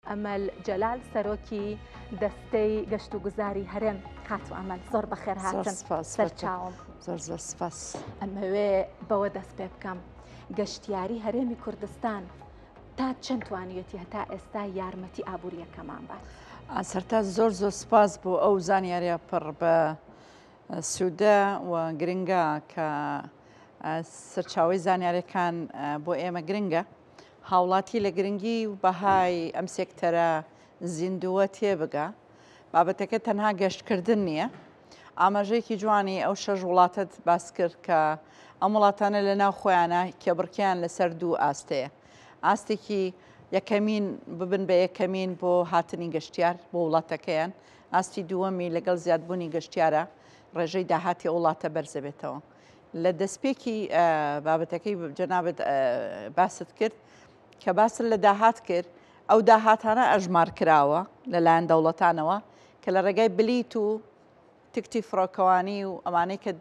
ئەمەل جەلال سەرۆکی دەستەی گەشت و گوزاری هەرێم کات و ئەمەل زۆر بەخێر هاتن سەرچاوم زۆر سپاس. ئەمەوێ بەوە دەست پێ بکەم گەشتیاری هەرێمی کوردستان تا چەند توانیەتی هەتا ئێستا یارمەتی ئابوووریەکەمان بات. سەرتا زۆر سپاس بۆ ئەو زانیاریە پڕ بە سوودە و گرنگە کە سەرچاوی زانیاریەکان بۆ ئێمە گرنگە. هاوڵاتی لە گرنگی و بەهای ئەم سێکتەرە زیندووە تێبگا. بابەتەکە تەنها گەشتکردن نییە. ئاماژەیەکی جوانی ئەو شەژ وڵاتت باس کرد کە ئەم وڵاتانە لە ناو خۆیانە کێبڕکیان لەسەر دوو ئاستەیە. ئاستێکی یەکەمین ببن بە یەکەمین بۆ هاتنی گەشتیار بۆ وڵاتەکەیان. ئاستی دووەمی لەگەڵ زیادبوونی گەشتیارە ڕێژەی داهاتی وڵاتە بەرزە بێتەوە. لە دەستپێکی بابەتەکەی جەنابەت باست کرد کە باست لە داهات کرد ئەو داهاتانە ئەژمار کراوە لەلایەن دەوڵەتانەوە کە لە ڕێگای بلیت و تکتی فڕۆکەوانی و ئەمانەی کە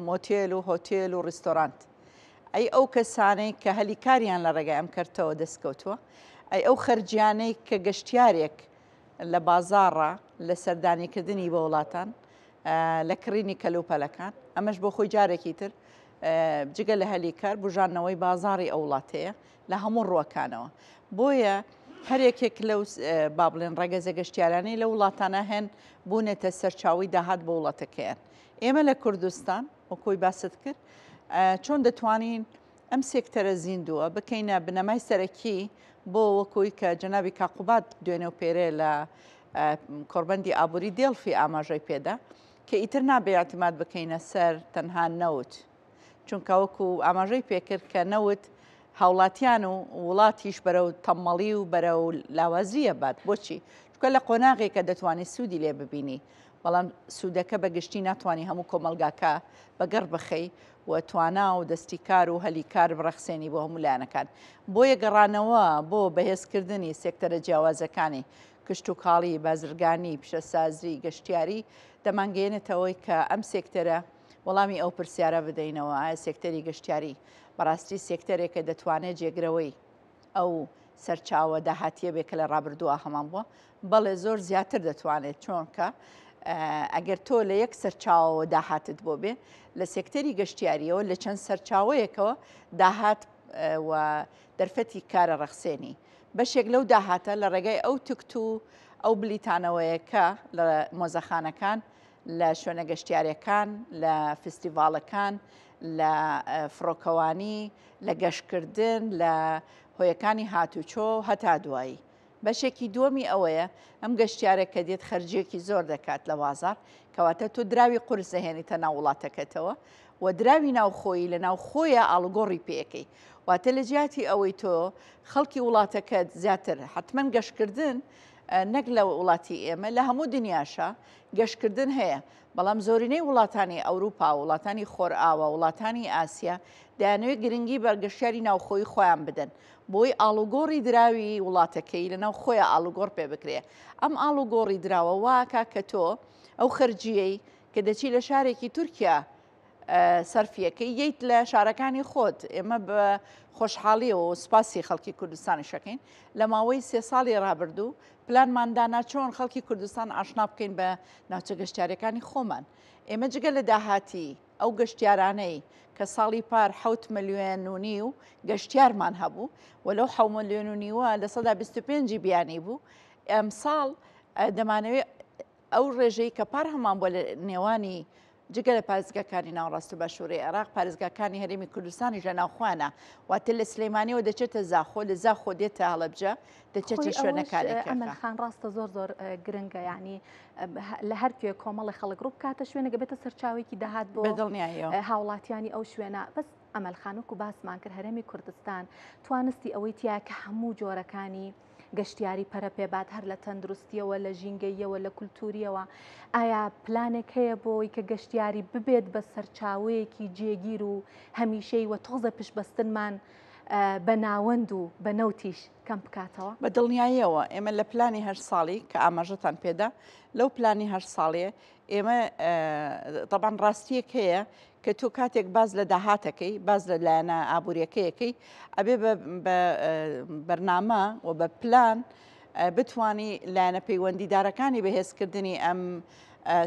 مۆتێل و هۆتێل و ڕیستۆرانت. ئەی ئەو کەسانەی کە هەلیکاریان لە ڕێگای ئەم کردەوە دەستکەوتووە، ئەی ئەو خەرجیانەی کە گەشتیارێک لە بازاڕە لە سەردانیکردنی بە وڵاتان لە کڕینی کەلوپەلەکان، ئەمەش بۆ خۆی جارێکی تر جگە لە هەلیکار بژانەوەی بازاڕی ئەو وڵاتەیە لە هەموو ڕووەکانەوە. بۆیە هەرێکێک لەو با بڵێن ڕێگەزە گەشتیارانی لە وڵاتانە هەن بوونێتە سەرچاوی داهات بە وڵاتەکەیان. ئێمە لە کوردستان وەکۆی باست کرد چۆن دەتوانین ئەم سێکتەرە زیندووە بکەینە بنەمای سەرەکی بۆ وەکوی کە جەنابی کاقوبات دوێنێ و پێرێ لە کۆڕبەندی ئابووری دێڵفی ئاماژەی پێدا کە ئیتر نابێ اعتماد بکەینە سەر تەنها نەوت، چونکە وەکو ئاماژەی پێکرد کە نەوت هاوڵاتیان و وڵاتیش بەرە و تەمەڵی و بەرە و لاوازیە بات. بۆچی؟ چکە لە قۆناغێکە دەتوانێت سوودی لێ ببینی، بەڵام سوودەکە بەگشتی ناتوانانی هەموو کۆمەلگاکە بەگەڕ بخەی و توانا و دەستی کار و هەلیکار بڕەخسێنی بۆ هەموو لایەنەکان. بۆیە گەڕانەوە بۆ بەهێزکردنی سێکتەرە جیاوازەکانی کشت و کاڵی، بازرگانی، پیشەسازی، گەشتیاری دەمانگەێنێتەوەی کە ئەم سێکتەرە وەڵامی ئەو پرسیارە بدەینەوە ئایا سێکتەری گەشتیاری بەڕاستی سێکتەرێکە دەتوانێت جێگرەوەی ئەو سەرچاوە داهاتیە بێکە لە ڕابردووە هەمان بووە. بەڵێ زۆر زیاتر دەتوانێت، چۆنکە ئەگەر تۆ لە یەک سەرچاوەوە داهاتت بۆ بێ لە سێکتەری گەشتیاریەوە لە چەند سەرچاوەیەکەوە داهات و دەرفەتی کارە ڕەخسێنی بەشێک لەو داهاتە لە ڕێگای ئەو تکت و ئەو بلیتانەوەیەکە لە مۆزەخانەکان، لە شوێنە گەشتیاریەکان، لە فستیڤالەکان، لە فڕۆکەوانی، لە گەشتکردن، لە هۆیەکانی هاتوچۆ هەتا دوایی. بەشێکی دووەمی ئەوەیە ئەم گەشتیارێکە دێت خەرجیەکی زۆر دەکات لە بازار، کەواتە تۆ دراوی قورس دەهێنیتە ناو وڵاتەکەتەوە و دراوی ناوخۆیی لە ناو خۆیە ئاڵگۆڕی پێەکەی. واتە لە جیاتی ئەوەی تۆ خەڵکی وڵاتەکەت زیاتر حتمما گەشتکردن نەک لە وڵاتی ئێمە لە هەموو دنیاشە گەشتکردن هەیە، بەڵام زۆرینەی وڵاتانی ئەوروپا، وڵاتانی خۆرئاوە، وڵاتانی ئاسیا دەیانەوێت گرنگی بەرگەشتیاری ناوخۆی خۆیان بدەن بۆی ئاڵوگۆڕی دراوی وڵاتەکەی لە ناو خۆیە ئاڵوگۆڕ پێ بکرێ. ئەم ئاڵوگۆڕی دراوە واکە کە تۆ ئەو خەرجیەی کە دەچی لە شارێکی تورکیا سەرفیەکەی ییت لە شارەکانی خۆت. ئێمە بە خۆشحاڵیەوە و سپاسی خەڵکی کوردستانی شەکەین لە ماوەی 3 ساڵی ڕابردوو پلانماندانا چۆن خەڵکی کوردستان ئاشنا بکەین بە ناوچە گەشتیارەکانی خۆمان. ئێمە جگە لە داهاتی ئەو گەشتیارانەی کە ساڵی پار 7 ملیۆن و نیو گەشتیارمان هەبوو و لەو 7 ملیۆن و نیوە لە 125 بیانی بوو، ئەمساڵ دەمانەوێت ئەو ڕێژەی کە پار هەمان بۆ لە نێوانی جگە لە پارێزگاکانی ناوەڕاست و باشووری عێراق پارێزگاکانی هەرێمی کوردستانی ژە ناوخواانە، واتە لە سلەیمانیەوە دەچێتە زاخۆ، لە زاخۆ دێتە هەڵەبجە دەچێتە شوێنەکانێک. ئەمەلخان ڕاستە زۆر گرنگە، یعنی لە هەرکوێ کۆمەڵی خەڵک ڕوو بکاتە شوێنەکە بێتە سەرچاوێکی داهات بۆ هاوڵاتیانی ئەو شوێنە. بەس ئەمەلخانوک و باسمان کرد هەرێمی کوردستان توانستی ئەوەی تیا کە هەموو جۆرەکانی گەشتیاری پەرە پێبات هەر لە تەندروستیەوە، لە ژینگەیەوە، لە کولتوریەوە. ئایا پلانێک هەیە بۆی کە گەشتیاری ببێت بە سەرچاوەیەکی جێگیر و هەمیشەی وە تۆزە پشتبەستنمان بە ناوەند و بە نەوتیش کەم بکاتەوە؟ بە دڵنیاییەوە ئێمە لە پلانی هەر ساڵی کە ئاماژەتان پێدا لەو پلانی هەر ساڵێ ئێمە طبعاً ڕاستیەک هەیە کە تۆ کاتێک باز لە داهاتەکەی باز لە لایەنە ئابوووریەکەیەکەی ئەبێ بە بەرنامە و بە پلان بتوانی لایەنە پەیوەندیدارەکانی بەهێزکردنی ئەم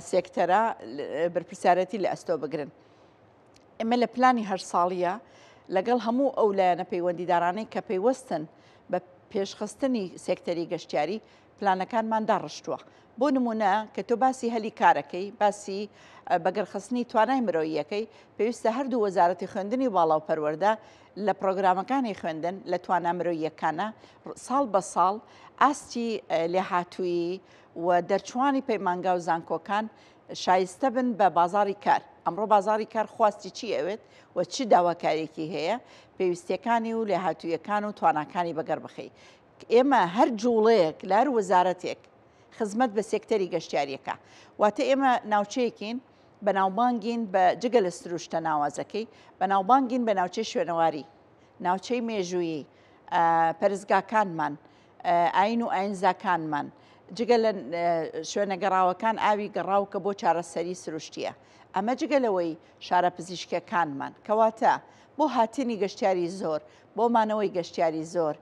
سێکتەرە بەرپرسیارەتی لە ئەستۆ بگرن. ئێمە لە پلانی هەر ساڵیە لەگەڵ هەموو ئەو لایەنە پەیوەندیدارانەی کە پێیوەستن بە پێشخستنی سێکتەری گەشتیاری پلانەکانمان داڕشتووە. بۆ نمونە کە تۆ باسی هەلی کارەکەی، باسی بەگەرخستنی توانای مرۆییەکەی، پێویستە هەردوو وەزارەتی خوێندنی باڵا و پەروەردە لە پرۆگرامەکانی خوێندن لە توانای مرۆییەکانە ساڵ بە ساڵ ئاستی لێهاتووی و دەرچوانی پەیمانگا و زانکۆکان شایستە بن بە بازاری کار. ئەمڕۆ بازاری کار خواستی چی ئەوێت و چی داواکارێکی هەیە پێویستیەکانی و لێهاتوویەکان و تواناکانی بەگەر بخەی. ئێمە هەر جوڵەیەک لە هەر وەزارەتێک خزمەت بە سێکتەری گەشتیاریەکە، واتە ئێمە ناوچەیەکین بەناوبانگین بە جگە لە سروشتە ناوازەکەی، بەناوبانگین بە ناوچەی شوێنەواری، ناوچەی مێژوویی، پەرزگاکانمان، ئاین و ئاینزاکانمان، جگە لە شوێنە گەڕاوەکان ئاوی گەڕاو کە بۆ چارەسەری سروشتیە. ئەمە جگە لەوەی شارە پزیشکەکانمان کەواتە بۆ هاتنی گەشتیاری زۆر، بۆ مانەوەی گەشتیاری زۆر،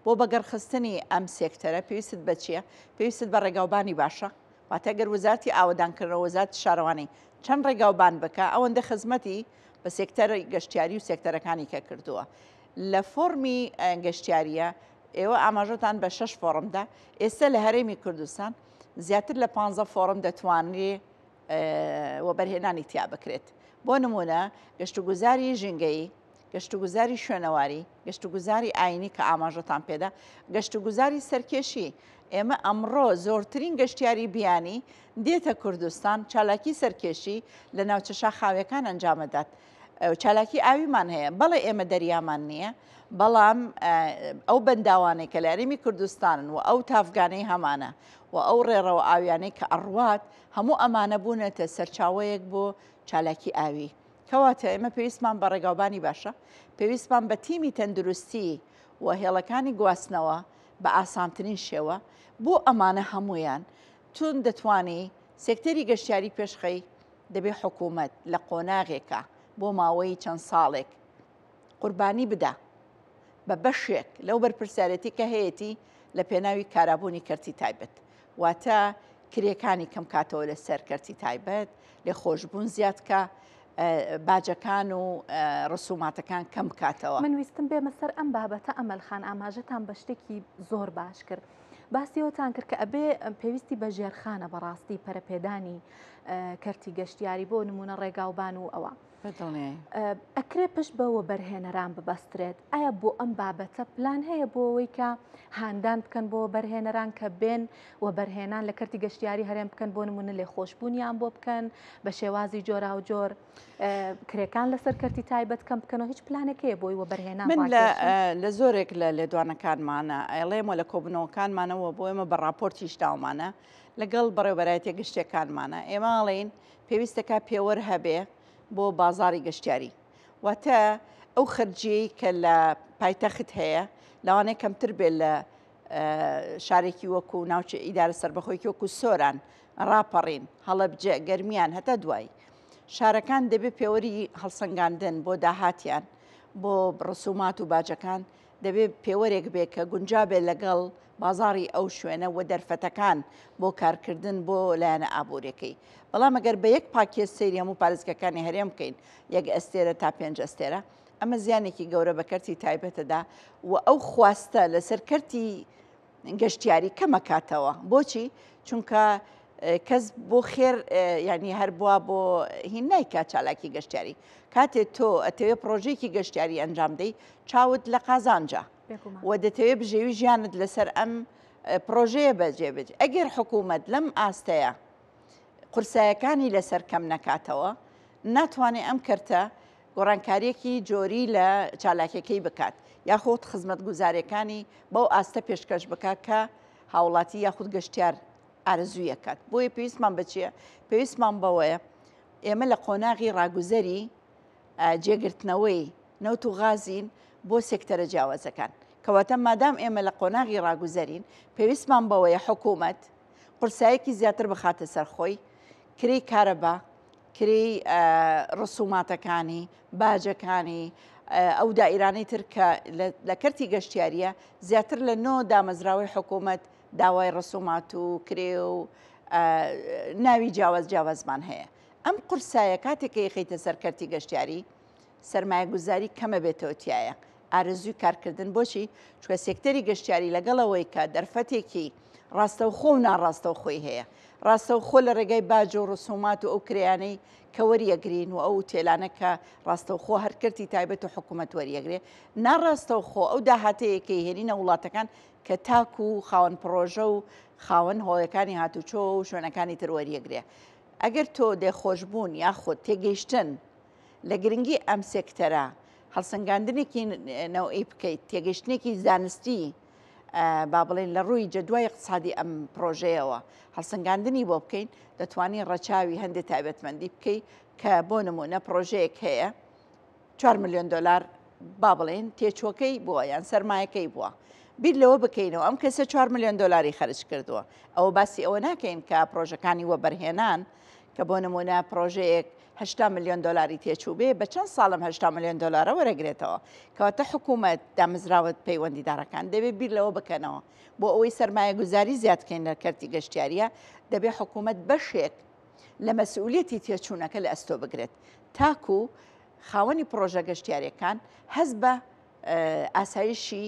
بۆ بەگەرخستنی ئەم سێکتەرە پێویست بە چییە؟ پێویست بە ڕێگاوبانی باشە، واتە گەر وەزارەتی ئاوەدانکردنەوە وەزارەتی شارەوانی چەند ڕێگاوبان بکە ئەوەندە خزمەتی بە سێکتەری گەشتیاری و سێکتەرەکانی کە کردووە. لە فۆرمی گەشتیاریە ئێوە ئاماژەتان بە 6 فۆرمدا، ئێستا لە هەرێمی کوردستان زیاتر لە 15 فۆرم دەتوانێت وەبەرهێنانی تیا بکرێت. بۆ نمونە گەشتوگوزاری ژینگەیی، گەشتوگوزاری شوێنەواری، گەشتوگوزاری ئاینی کە ئاماژەتان پێدا، گەشتوگوزاری سەرکێشی. ئێمە ئەمڕۆ زۆرترین گەشتیاری بیانی دێتە کوردستان، چالاکی سەرکێشی لە ناوچە شاخاویەکان ئەنجامەدات. چالاکی ئاویمان هەیە، بەڵێ ئێمە دەریامان نییە، بەڵام ئەو بەنداوانەی کە لە هەرێمی کوردستانن و ئەو تافگانەی هەمانە و ئەو ڕێڕەوە ئاویانەی کە ئەڕوات هەموو ئەمانە بوونێتە سەرچاوەیەک بۆ چالاکی ئاوی. کەواتە ئێمە پێویستمان بە ڕێگاوبانی باشە، پێویستمان بە تیمی تەندروستی و هێڵەکانی گواستنەوە بە ئاسانترین شێوە بۆ ئەمانە هەمویان تون دەتوانی سێکتەری گەشتیاری پێشخەی دەبێ حکوومەت لە قۆناغێکە بۆ ماوەی چەند ساڵێک قوربانی بدا بە بەشێک لەو بەرپرسیارەتی کە هەیەی لە پێناوی کارابوونی کەرتی تایبەت، واتە کرێکانی کەم کاتەوە لەسەر کەرتی تایبەت، لێ خۆشببوون زیادکە، باجەکان و ڕسوماتەکان کەم کاتەوە. من ویستم بێمە سەر ئەم بابەتە ئەمەلخان ئاماژەتان بە شتێکی زۆر باش کرد. باسیەوەتان کرد کە ئەبێ پێویستی بە ژێرخانە بەڕاستی پەرەپێدانی کەرتی گەشتیاری بۆ نمونە ڕێگاوبان و ئەوە. ئەکرێ پشت بەوە بەرهێنەران ببەسترێت. ئایا بۆ ئەم بابەتە پلان هەیە بۆ ئەوەی کە هاندان بکەن بۆ بەرهێنەران کە بێن و بەرهێنان لە کەرتی گەشتیاری هەرێم بکەن بۆ نمونە لێ خۆشببوونیان بۆ بکەن بە شێوازی جۆرا و جۆر، کرێکان لەسەر کەرتی تایبەت کەم بکەنەوە هیچ پلانێک هەیە بۆی وە بەرهێنان؟ من لە زۆرێک لە لێدوانەکانمانە ئەڵێمە لە کۆبنەوەکانمانەوە بۆ ئێمە بە راپۆرتیش داومانە لەگەڵ بەڕێوەبەرایەتی گەشتەکانمانە ئێماڵین پێویستەکە پێوەەر هەبێ بۆ بازاری گەشتیاری، واتە ئەو خەرجی کە لە پایتەخت هەیە لەوانەیە کەمتر بێت لە شارێکی وەکو ناوچە ئیدارە سەربەخۆیکی وەکو سۆران ڕاپەڕین هەڵەبجە گەرمیان هەتا دوایی شارەکان دەبێت پێوەری هەڵسەنگاندن بۆ داهاتیان بۆ ڕسومات و باجەکان دەبێت پێوەرێک بێت کە گونجابێت لەگەڵ بازاری ئەو شوێنە و دەرفەتەکان بۆ کارکردن بۆ لایەنە ئابوورەکەی. بەڵام ئەگەر بە یەک پاکێ سەیری هەموو پارێزگەکانی هەرێم بکەین 1 ئەستێرە تا 5 ئەستێرە، ئەمە زیانێکی گەورە بە کەرتی تایبەتەدا و ئەو خواستە لەسەر کەرتی گەشتیاری کەمە کاتەوە. بۆچی؟ چونکە کەس بۆ خێر ینی هەر بووە بۆ هین نایکات چالاکی گەشتیاری. کاتێک تۆ ئەتەوێت پرۆژێکی گەشتیاری ئەنجام دەی چاوت لە قازانجا و دەتەوێت بژێوی ژیانت لەسەر ئەم پرۆژەیە بەجێبێت. ئەگەر حکوومەت لەم ئاستەیە قورسایەکانی لەسەر کەم نەکاتەوە ناتوانێت ئەم کەرتە گۆڕانکاریەکی جۆری لە چالاکیەکەی بکات یاخود خزمەت گوزارەکانی بەو ئاستە پێشکەش بکات کە هاوڵاتی یاخود گەشتیار ئارزوویەکات. بۆیە پێویستمان بچیە؟ پێویستمان بەوەیە ئێمە لە قۆناغی ڕاگوزەری جێگرتنەوەی نەوت و غازین بۆ سێکتەرە جیاوازەکان. کەواتە مادام ئێمە لە قۆناغی ڕاگوزەرین پێویستمان بەوەیە حکوومەت قورسایەکی زیاتر بخاتە سەرخۆی کرێی کارەبا، کرێی ڕسوماتەکانی، باجەکانی، ئەو دائیرانەی تر کە لە کەرتی گەشتیاریە زیاتر لە 9 دامەزراوەی حکوومەت داوای ڕسومات و کرێ و ناوی جیاوازمان هەیە. ئەم قورسایە کاتێکی خەیتە سەرکەرتی گەشتیاری سەرمایە گوزاری کەمە بێتەوە تایە ئارزووی کارکردن بۆچی چکە سێکتەری گەشتیاری لەگەڵەوەی کە دەرفەتێکی ڕاستەوخۆ و ناڕاستەوخۆی هەیە ڕاستەوخۆ لە ڕێگەی باج و ڕسومات و ئەو کرێیانەی کە وەریەگرین و ئەو تێلانە کە ڕاستەوخۆ هەرکردی تایبەت و حکوومەت وەریەگرێ ناڕاستەوخۆ ئەو داهاتەیەکەی هێنینە وڵاتەکان کە تاکو و خاوەن پرۆژە و خاوەن هۆڵەکانی هاتوچۆ و شوێنەکانی تر وەریەگرێ ئەگەر تۆ دێخۆشببوون یاخود تێگەیشتن لە گرنگی ئەم سێکتەرە هەڵسەنگاندنێکی نەوەی بکەیت تێگەشتێکی زانستی با بڵێن لە ڕووی جەدوای اقتصادی ئەم پرۆژەیەوە هەڵسەنگاندنی بۆ بکەین دەتوانین ڕەچاوی هەندێک تایبەتمەندی بکەیت کە بۆ نمونە پرۆژەیەک هەیە 4 ملیۆن دلار با بڵێن تێچۆکەی بووە یان سەرمایەکەی بووە بیر لەوە بکەینەوە ئەم کەسە 4 ملیۆن دلاری خەرج کردووە ئەوە باسی ئەوە ناکەین کە پرۆژەکانی وە بەرهێنان کە بۆ نمونە پرۆژەیەک 80 ملیۆن دلاری تێچوو بێ بە چەند ساڵم 80 ملیۆن دلارە وەرەگرێتەوە کەواتە حکوومەت دامەزراوت پەیوەندیدارەکان دەبێت بیر لەوە بکەنەوە بۆ ئەوەی سەرمایە گوزاری زیادکەین لە کەرتی گەشتیاریە دەبێت حکوومەت بەشێک لە مەسئولیەتی تێچوونەکە لە ئەستۆ بگرێت تاکو خاوەنی پرۆژە گەشتیاریەکان هەست بە ئاسایشی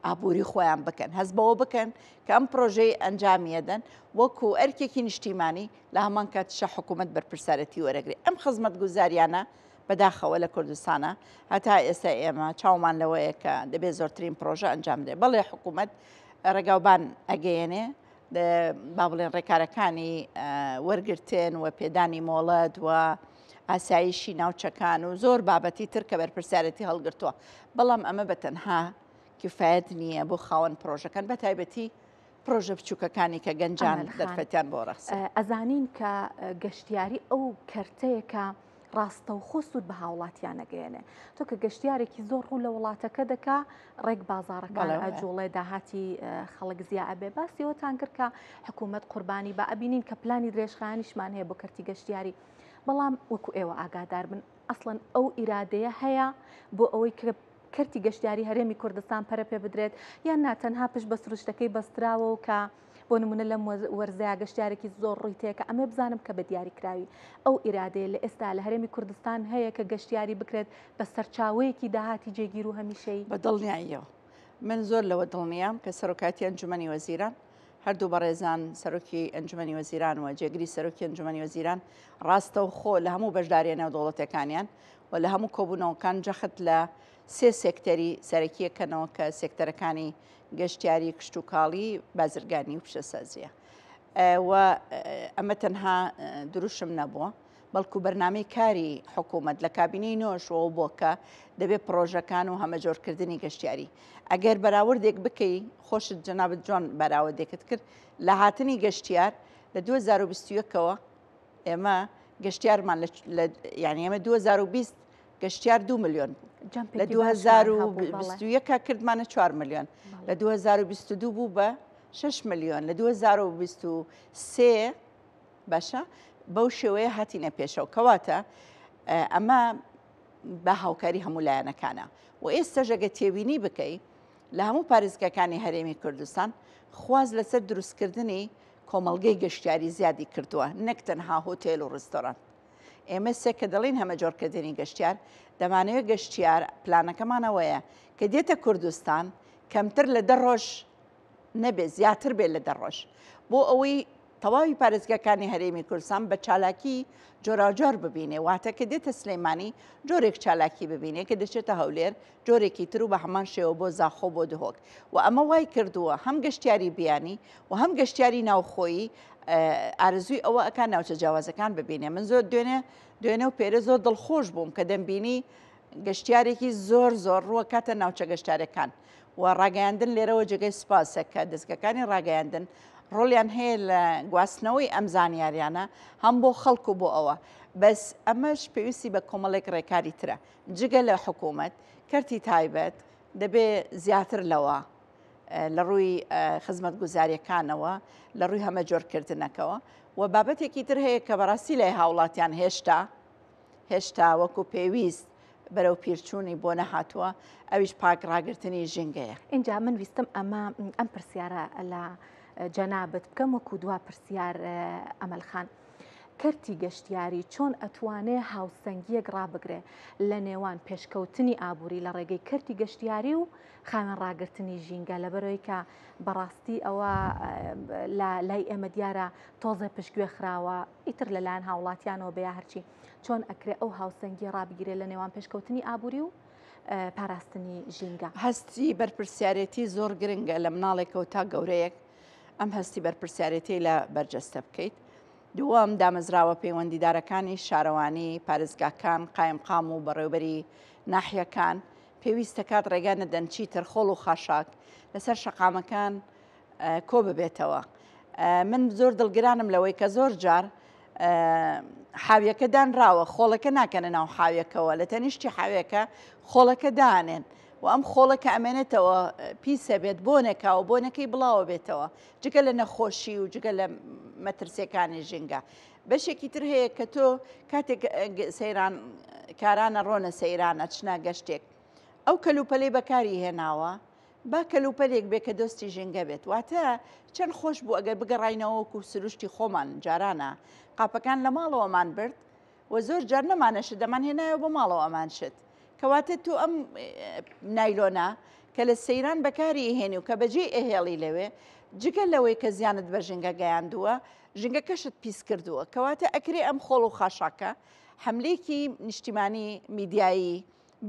ئابووری خۆیان بکەن هەست بەوە بکەن کە ئەم پرۆژەی ئەنجامیەدەن وەکو ئەرکێکی نیشتیمانی لە هەمان کاتشە حکوومەت بەرپرسارەتی وەرەگرێت ئەم خزمەت گوزاریانە بەداخەوە لە کوردستانە هەتا ئێستا ئێمە چاومان لەوەیە کە دەبێت زۆرترین پرۆژە ئەنجام بدرێت بەڵێ حکوومەت ڕێگاوبان ئەگەیەنێ با بڵێن ڕێکارەکانی وەرگرتن و پێدانی مۆڵەت و ئاسایشی ناوچەکان و زۆر بابەتی تر کە بەرپرسارەتی هەڵگرتووە بەڵام ئەمە بەتەنها کفایەت نییە بۆ خاوەن پرۆژەکان بە تایبەتی پرۆژە بچووکەکانی کە گەنجان دەرفەتیان بۆ ڕەخس ئەزانین کە گەشتیاری ئەو کەرتەیەکە ڕاستەوخۆ سوود بە هاوڵاتیان نەگەیەنێ تۆ کە گەشتیارێکی زۆر ڕوو لە وڵاتەکە دەکا ڕێک بازاڕەکان ئەجوڵێ داهاتی خەڵک زیە ئەبێ باسیەوەتان کرد کە حکوومەت قوربانی بە ئەبینین کە پلانی درێژخایانیشمان هەیە بۆ کەرتی گەشتیاری بەڵام وەکو ئێوە ئاگادار بن ئەسڵەن ئەو ئیرادەیە هەیە بۆ ئەوەی کە کەرتی گەشتیاری هەرێمی کوردستان پەرە پێ بدرێت یان ناتەنها پشت بە سروشتەکەی بەستراوە و کە بۆ نمونە لەم وەرزەیە گەشتیارێکی زۆر ڕوویتەیەکە ئەمێ بزانم کە بە دیاریکراوی ئەو ئیرادەیە لە ئێستا لە هەرێمی کوردستان هەیە کە گەشتیاری بکرێت بە سەرچاوەیەکی داهاتی جێگیر و هەمیشەی بە دڵنیاییەوە من زۆر لەوە دڵنیام کە سەرۆکاتی ئەنجومەنی وەزیران هەردوو بەڕێزان سەرۆکی ئەنجومەنی وەزیران و جێگری سەرۆکی ئەنجومەنی وەزیران ڕاستەوخۆ لە هەموو بەشداریە نێودەوڵەتەکانیان و لە هەموو کۆبوونەوەکان جەخت لە سێ سێکتەری سەرەکیەکەنەوە کە سێکتەرەکانی گەشتیاری کشت و کاڵی بازرگانی و پیشەسازیە و ئەمە تەنها دروشم نەبووە بەڵکو بەرنامەی کاری حکوومەت لە کابینەی نۆشەوە بۆ کە دەبێت پرۆژەکان و هەمەجۆرکردنی گەشتیاری ئەگەر بەراوردێک بکەی خۆشت جەنابەت جۆن بەراوردێکت کرد لە هاتنی گەشتیار لە 2021ەوە ئێمە گەشتیارمان یعنی ئێمە 2020 گەشتیار 2 ملیۆن لە 2021 کردمانە 4 ملیۆن لە 2022 بوو بە 6 ملیۆن لە 2023 باشە بەو شێوەیە هاتینە پێشەوە کەواتە ئەمە بە هاوکاری هەموو لایەنەکانە و ئێستا ژەگە تێبینی بکەی لە هەموو پارێزگاکانی هەرێمی کوردستان خواز لەسەر دروستکردنی کۆمەڵگەی گەشتیاری زیادی کردووە نەک تەنها هۆتێل و ڕستۆران ئێمە سێ کە دەڵین هەمەجۆرکردنی گەشتیار دەمانەوێت گەشتیار پلانەکەمانەوەیە کە دێتە کوردستان کەمتر لە 10 ڕۆژ نەبێت زیاتر بێت لە 10 ڕۆژ بۆ ئەوەی تەواوی پارێزگاکانی هەرێمی کوردستان بە چالاکی جۆراوجۆر ببینێ واتە کە دێتە سلەیمانی جۆرێک چالاکی ببینێ کە دەچێتە هەولێر جۆرێکی تر و بە هەمان شێوە بۆ زاخۆ بۆ دهۆک و ئەمە وای کردووە هەم گەشتیاری بیانی و هەم گەشتیاری ناوخۆیی ئارزووی ئەوە ئەکان ناوچە جیاوازەکان ببینێ من زۆر دوێنێ و پێرە زۆر دڵخۆش بووم کە دەمبینی گەشتیارێکی زۆر ڕووە کاتە ناوچە گەشتارەکان و ڕاگەیاندن لێرەوە جێگەی سوپاسە کە دەستگەکانی ڕاگەیاندن ڕۆلیان هەیە لە گواستنەوەی ئەم زانیاریانە هەم بۆ خەڵکو بۆ ئەوە بەس ئەمەش پێویستی بە کۆمەڵێک ڕێکاری ترە جگە لە حکوومەت کەرتی تایبەت دەبێ زیاتر لەوە لە ڕووی خزمەت گوزاریەکانەوە لە ڕووی هەمە جۆرکردنەکەەوە و بابەتێکی تر هەیە کە بەڕاستی لای هاوڵاتیان هێشتا وەکو پێویست بەرەو پیرچوونی بۆ نەهاتووە ئەویش پاک ڕاگررتنی ژینگەیە اینجا من ویستم ئەم پرسیارە لە جەنابەت بکەم وەکو دوا پرسیار ئەمەل خان. کەرتی گەشتیاری چۆن ئەتوانێ هاوسەنگیەک ڕابگرێ لە نێوان پێشکەوتنی ئابووری لە ڕێگەی کەرتی گەشتیاری و خاوێن ڕاگررتنی ژینگە لەبەرەوەی کە بەڕاستی ئەوە لای ئێمە دیارە تۆزە پشتگوێ خراوە ئیتر لەلایەن هاوڵاتیانەوە بەیە هەرچی چۆن ئەکرێ ئەو هاوسەنگی ڕابگیرێ لە نێوان پێشکەوتنی ئابووری و پاراستنی ژینگە. هەستی بەرپرسیارەتی زۆر گرنگە لە مناڵێکەوە تا گەورەیەک ئەم هەستی بەرپرسیارەتی لە بەرجەستە بکەیت. دووەم دامەزراوە پەیوەندیدارەکانی شارەوانی پارێزگاکان قایمقام و بەڕێوەبەری ناحیەکان پێویستە کات ڕێگا نەدەن چیتر خۆڵ و خاشاک لەسەر شەقامەکان کۆ ببێتەوە. من زۆر دڵگرانم لەوەی کە زۆر جار حاویەکە دانراوە خۆڵەکە ناکەنە ناو حاویەکەوە لە تەنیشتی حاویەکە خۆڵەکە دانێن و ئەم خۆڵەکە ئەمێنێتەوە پیسە بێت بۆنێکەوە بۆنەکەی بڵاوە بێتەوە جگە لە نەخۆشی و جگە لە مەترسیەکانی ژینگە. بەشێکی تر هەیە کە تۆ کاتێک سەیران کارانە ڕۆنە سەیرانە چنا گەشتێک ئەو کەلوپەلەی بەکاری هێناوە با کەلوپەلێک بێ کە دۆستی ژینگە بێت واتە چەند خۆش بوو ئەگەر بگەڕینەوەکو سروشتی خۆمان جارانە قاپەکان لە ماڵەوەمان برد و زۆر جار نەمانەشت دەمان هێنایەوە بۆ ماڵەوە ئەمان شت کەواتە تو ئەم نایلۆنا کە لە سەیران بەکاری هێنی و کە بەجێ ئەهێڵی لەوێ جگە لەوەی کە زیانت بە ژینگە گەیاندووە ژینگەکەشت پیس کردووە کەواتە ئەکرێ ئەم خۆڵ و خاشاکە حملەیەکی نیشتیمانی میدیایی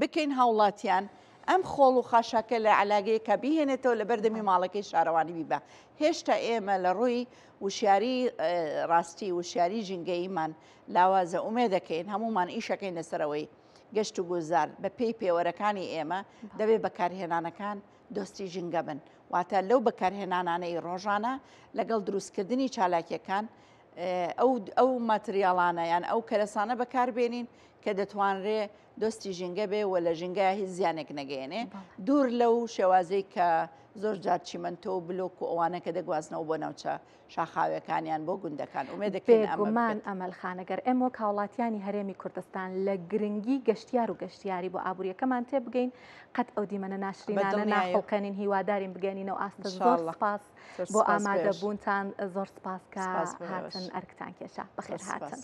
بکەین هاوڵاتیان ئەم خۆڵ و خاشاکە لە علاگەیە کە بیهێنێتەوە لە بەردەمی ماڵەکەی شارەوانی بیبە. هێشتا ئێمە لە ڕووی وشیاری ڕاستی وشیاری ژینگەیمان لاوازە ئومێ دەکەین هەمومان ئیشەکەین لەسەرەوەی گەشت و گوزار بە پێی پێوەرەکانی ئێمە دەبێت بەکارهێنانەکان دۆستی ژینگە بن واتە لەو بەکارهێنانانەی ڕۆژانە لەگەڵ دروستکردنی چالاکیەکان ئەو ماتریاڵانە یان ئەو کەرەسانە بەکاربێنین کە دەتوانرێ دۆستی ژینگە بێ و لە ژینگە هیچ زیانێک نەگەێنێ دوور لەو شێوازەی کە زۆر جار چیمەنتۆ و بلۆک و ئەوانە کە دەگوازنەوە بۆ ناوچە شاخاوەکانیان بۆ گوندەکان ئومێ دەکەین بێگومان ئەمەل خانەگەر ئێمە وەک هاوڵاتیانی هەرێمی کوردستان لە گرنگی گەشتیار و گەشتیاری بۆ ئابوووریەکەمان تێ بگەین قەت ئەو دیمەنە ناشرینانە ناخۆکەنین هیوادارین بگەنینەوە ئاستە زۆر سپاس بۆ ئامادەبوونتان زۆر سپاس کە هاتن ئەرکتان کێشە بەخێر هاتن.